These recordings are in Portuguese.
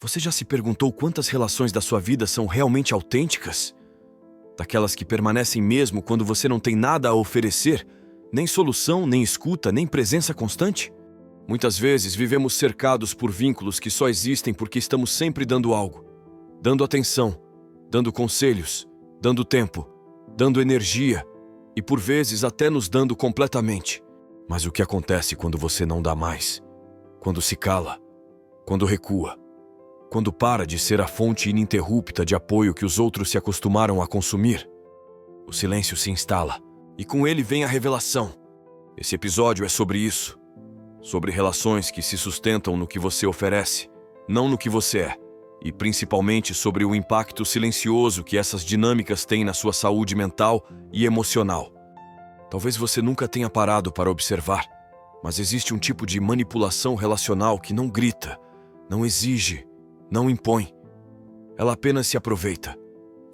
Você já se perguntou quantas relações da sua vida são realmente autênticas? Daquelas que permanecem mesmo quando você não tem nada a oferecer, nem solução, nem escuta, nem presença constante? Muitas vezes vivemos cercados por vínculos que só existem porque estamos sempre dando algo. Dando atenção, dando conselhos, dando tempo, dando energia e por vezes até nos dando completamente. Mas o que acontece quando você não dá mais? Quando se cala? Quando recua? Quando para de ser a fonte ininterrupta de apoio que os outros se acostumaram a consumir? O silêncio se instala e com ele vem a revelação. Esse episódio é sobre isso. Sobre relações que se sustentam no que você oferece, não no que você é. E principalmente sobre o impacto silencioso que essas dinâmicas têm na sua saúde mental e emocional. Talvez você nunca tenha parado para observar, mas existe um tipo de manipulação relacional que não grita, não exige, não impõe. Ela apenas se aproveita.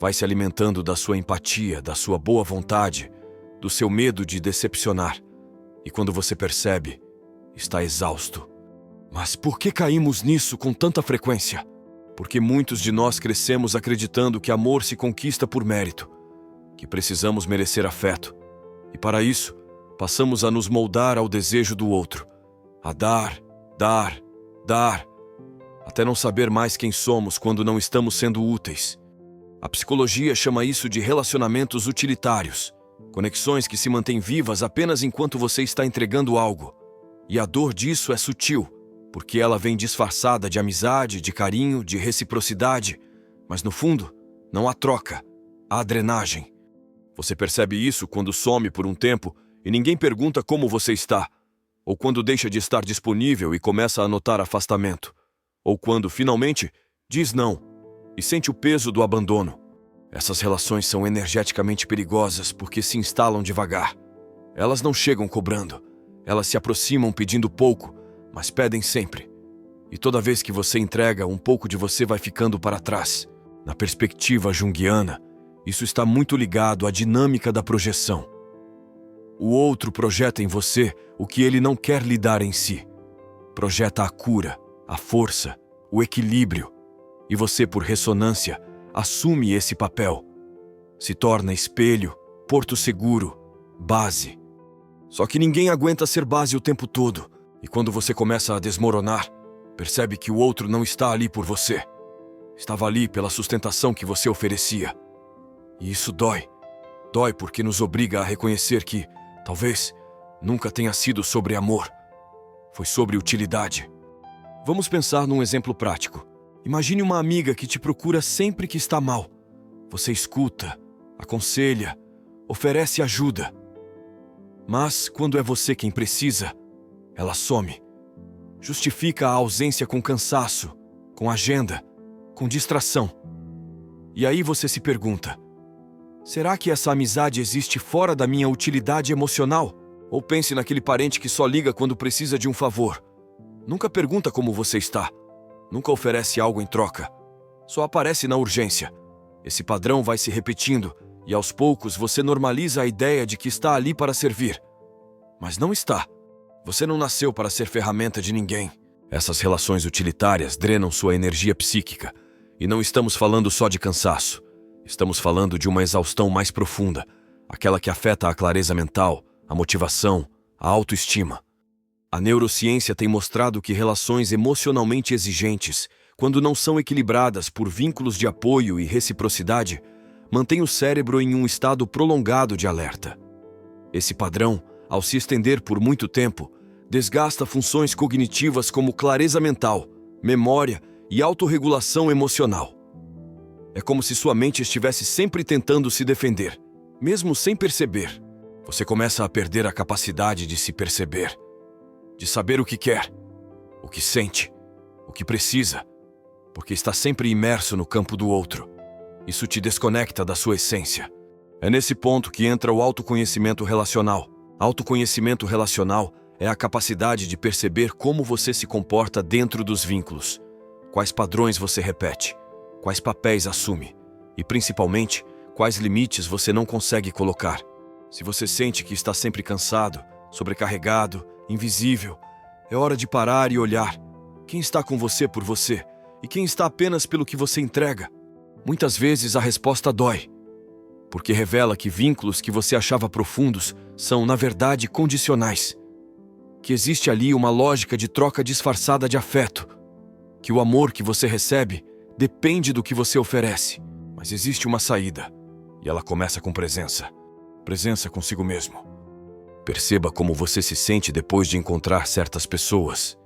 Vai se alimentando da sua empatia, da sua boa vontade, do seu medo de decepcionar. E quando você percebe, está exausto. Mas por que caímos nisso com tanta frequência? Porque muitos de nós crescemos acreditando que amor se conquista por mérito, que precisamos merecer afeto. E para isso, passamos a nos moldar ao desejo do outro, a dar, até não saber mais quem somos quando não estamos sendo úteis. A psicologia chama isso de relacionamentos utilitários, conexões que se mantêm vivas apenas enquanto você está entregando algo. E a dor disso é sutil, porque ela vem disfarçada de amizade, de carinho, de reciprocidade, mas no fundo, não há troca, há drenagem. Você percebe isso quando some por um tempo e ninguém pergunta como você está, ou quando deixa de estar disponível e começa a notar afastamento, ou quando, finalmente, diz não e sente o peso do abandono. Essas relações são energeticamente perigosas porque se instalam devagar. Elas não chegam cobrando, elas se aproximam pedindo pouco, mas pedem sempre. E toda vez que você entrega, um pouco de você vai ficando para trás. Na perspectiva junguiana, isso está muito ligado à dinâmica da projeção. O outro projeta em você o que ele não quer lhe dar em si. Projeta a cura, a força, o equilíbrio. E você, por ressonância, assume esse papel. Se torna espelho, porto seguro, base. Só que ninguém aguenta ser base o tempo todo. E quando você começa a desmoronar, percebe que o outro não está ali por você. Estava ali pela sustentação que você oferecia. E isso dói. Dói porque nos obriga a reconhecer que, talvez, nunca tenha sido sobre amor. Foi sobre utilidade. Vamos pensar num exemplo prático. Imagine uma amiga que te procura sempre que está mal. Você escuta, aconselha, oferece ajuda. Mas, quando é você quem precisa, ela some. Justifica a ausência com cansaço, com agenda, com distração. E aí você se pergunta: será que essa amizade existe fora da minha utilidade emocional? Ou pense naquele parente que só liga quando precisa de um favor. Nunca pergunta como você está. Nunca oferece algo em troca. Só aparece na urgência. Esse padrão vai se repetindo e aos poucos você normaliza a ideia de que está ali para servir. Mas não está. Você não nasceu para ser ferramenta de ninguém. Essas relações utilitárias drenam sua energia psíquica. E não estamos falando só de cansaço. Estamos falando de uma exaustão mais profunda, aquela que afeta a clareza mental, a motivação, a autoestima. A neurociência tem mostrado que relações emocionalmente exigentes, quando não são equilibradas por vínculos de apoio e reciprocidade, mantêm o cérebro em um estado prolongado de alerta. Esse padrão, ao se estender por muito tempo, desgasta funções cognitivas como clareza mental, memória e autorregulação emocional. É como se sua mente estivesse sempre tentando se defender, mesmo sem perceber. Você começa a perder a capacidade de se perceber, de saber o que quer, o que sente, o que precisa, porque está sempre imerso no campo do outro. Isso te desconecta da sua essência. É nesse ponto que entra o autoconhecimento relacional. Autoconhecimento relacional é a capacidade de perceber como você se comporta dentro dos vínculos, quais padrões você repete, quais papéis assume e, principalmente, quais limites você não consegue colocar. Se você sente que está sempre cansado, sobrecarregado, invisível, é hora de parar e olhar quem está com você por você e quem está apenas pelo que você entrega. Muitas vezes a resposta dói, porque revela que vínculos que você achava profundos são, na verdade, condicionais. Que existe ali uma lógica de troca disfarçada de afeto, que o amor que você recebe depende do que você oferece. Mas existe uma saída, e ela começa com presença. Presença consigo mesmo. Perceba como você se sente depois de encontrar certas pessoas.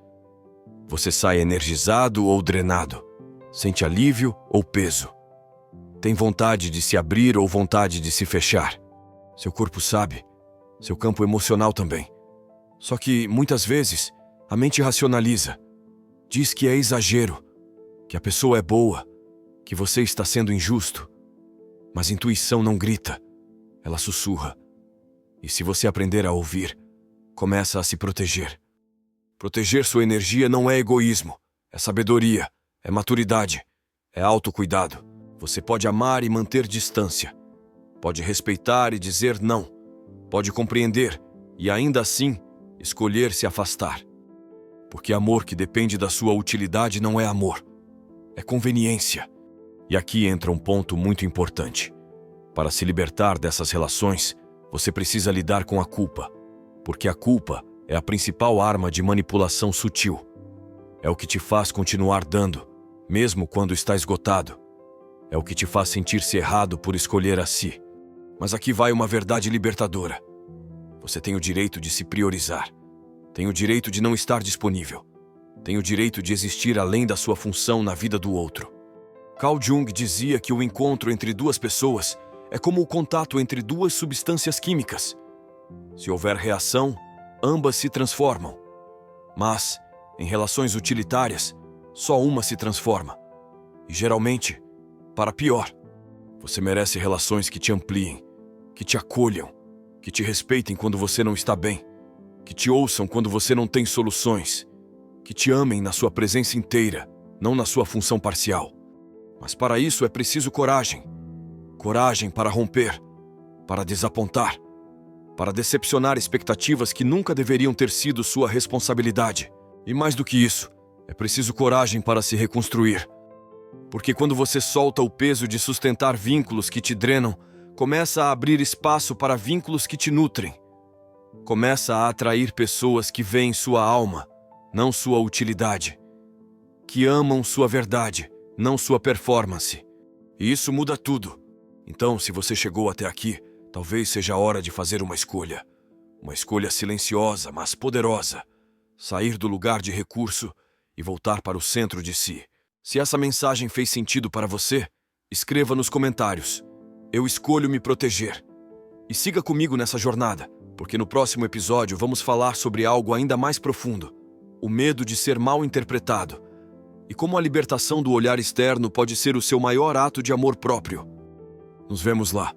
Você sai energizado ou drenado? Sente alívio ou peso? Tem vontade de se abrir ou vontade de se fechar? Seu corpo sabe, seu campo emocional também. Só que, muitas vezes, a mente racionaliza. Diz que é exagero, que a pessoa é boa, que você está sendo injusto. Mas a intuição não grita, ela sussurra. E se você aprender a ouvir, começa a se proteger. Proteger sua energia não é egoísmo, é sabedoria, é maturidade, é autocuidado. Você pode amar e manter distância. Pode respeitar e dizer não. Pode compreender e, ainda assim, escolher se afastar. Porque amor que depende da sua utilidade não é amor, é conveniência. E aqui entra um ponto muito importante. Para se libertar dessas relações, você precisa lidar com a culpa, porque a culpa é a principal arma de manipulação sutil. É o que te faz continuar dando, mesmo quando está esgotado. É o que te faz sentir-se errado por escolher a si. Mas aqui vai uma verdade libertadora. Você tem o direito de se priorizar. Tem o direito de não estar disponível. Tem o direito de existir além da sua função na vida do outro. Carl Jung dizia que o encontro entre duas pessoas é como o contato entre duas substâncias químicas. Se houver reação, ambas se transformam. Mas, em relações utilitárias, só uma se transforma. E geralmente, para pior. Você merece relações que te ampliem, que te acolham, que te respeitem quando você não está bem, que te ouçam quando você não tem soluções, que te amem na sua presença inteira, não na sua função parcial. Mas para isso é preciso coragem. Coragem para romper, para desapontar, para decepcionar expectativas que nunca deveriam ter sido sua responsabilidade. E mais do que isso, é preciso coragem para se reconstruir. Porque quando você solta o peso de sustentar vínculos que te drenam, começa a abrir espaço para vínculos que te nutrem. Começa a atrair pessoas que veem sua alma, não sua utilidade. Que amam sua verdade, não sua performance. E isso muda tudo. Então, se você chegou até aqui, talvez seja a hora de fazer uma escolha. Uma escolha silenciosa, mas poderosa. Sair do lugar de recurso e voltar para o centro de si. Se essa mensagem fez sentido para você, escreva nos comentários. Eu escolho me proteger. E siga comigo nessa jornada, porque no próximo episódio vamos falar sobre algo ainda mais profundo. O medo de ser mal interpretado. E como a libertação do olhar externo pode ser o seu maior ato de amor próprio. Nos vemos lá.